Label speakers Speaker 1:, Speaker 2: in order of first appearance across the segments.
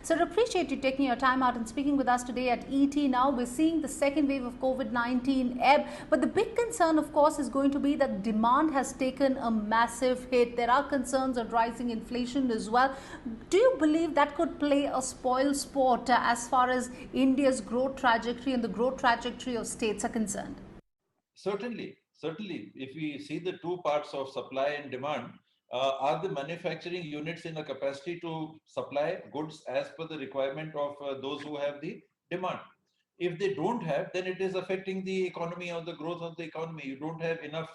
Speaker 1: So, I appreciate you taking your time out and speaking with us today at ET. Now, we're seeing the second wave of COVID-19 ebb, but the big concern, of course, is going to be that demand has taken a massive hit. There are concerns of rising inflation as well. Do you believe that could play a spoil sport as far as India's growth trajectory and the growth trajectory of states are concerned?
Speaker 2: Certainly, certainly. If we see the two parts of supply and demand, are the manufacturing units in a capacity to supply goods as per the requirement of those who have the demand? If they don't have, then it is affecting the economy or the growth of the economy. You don't have enough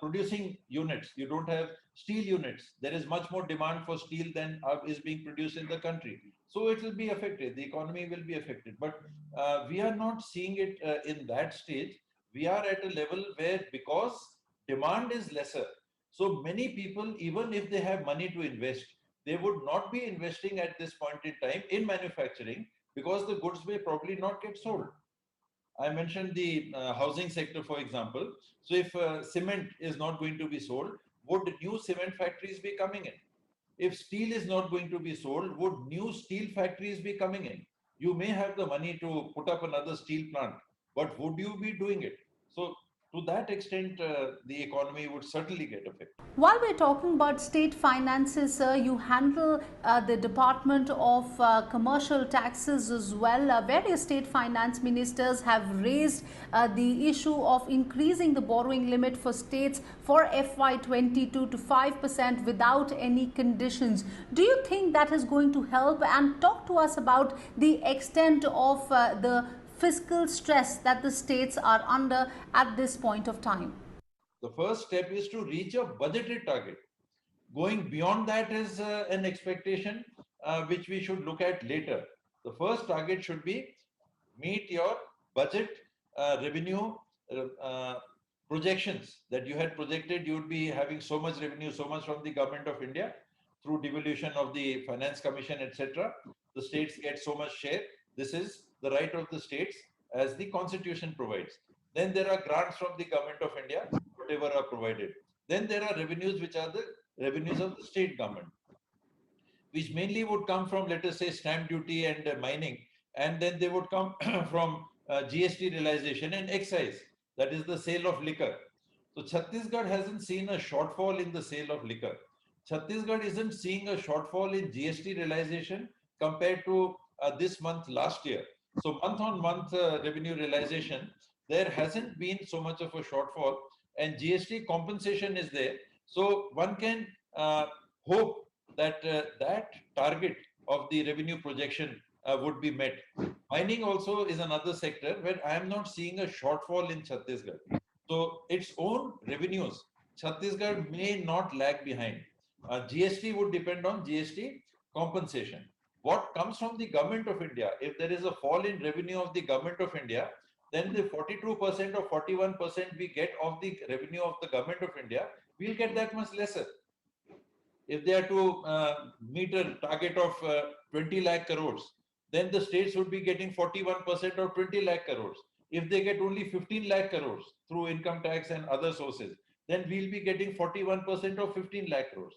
Speaker 2: producing units. You don't have steel units. There is much more demand for steel than is being produced in the country. So it will be affected. The economy will be affected. But we are not seeing it in that stage. We are at a level where, because demand is lesser, so many people, even if they have money to invest, they would not be investing at this point in time in manufacturing because the goods may probably not get sold. I mentioned the housing sector, for example. So if cement is not going to be sold, would new cement factories be coming in? If steel is not going to be sold, would new steel factories be coming in? You may have the money to put up another steel plant, but would you be doing it? So to that extent, the economy would certainly get affected.
Speaker 1: While we're talking about state finances, sir, you handle the Department of Commercial Taxes as well. Various state finance ministers have raised the issue of increasing the borrowing limit for states for FY22 to 5% without any conditions. Do you think that is going to help? And talk to us about the extent of the fiscal stress that the states are under at this point of time.
Speaker 2: The first step is to reach a budgeted target. Going beyond that is an expectation which we should look at later. The first target should be meet your budget revenue projections that you had projected. You would be having so much revenue, so much from the government of India through devolution of the finance commission, etc. The states get so much share. This is the right of the states as the constitution provides. Then there are grants from the government of India, whatever are provided. Then there are revenues which are the revenues of the state government, which mainly would come from, let us say, stamp duty and mining, and then they would come from GST realization and excise, that is the sale of liquor. So Chhattisgarh hasn't seen a shortfall in the sale of liquor. Chhattisgarh isn't seeing a shortfall in GST realization compared to this month last year. So month on month revenue realization, there hasn't been so much of a shortfall, and GST compensation is there. So one can hope that that target of the revenue projection would be met. Mining also is another sector where I am not seeing a shortfall in Chhattisgarh. So its own revenues, Chhattisgarh may not lag behind. GST would depend on GST compensation. What comes from the government of India, if there is a fall in revenue of the government of India, then the 42% or 41% we get of the revenue of the government of India, we'll get that much lesser. If they are to meet a target of 20 lakh crores, then the states would be getting 41% or 20 lakh crores. If they get only 15 lakh crores through income tax and other sources, then we'll be getting 41% of 15 lakh crores.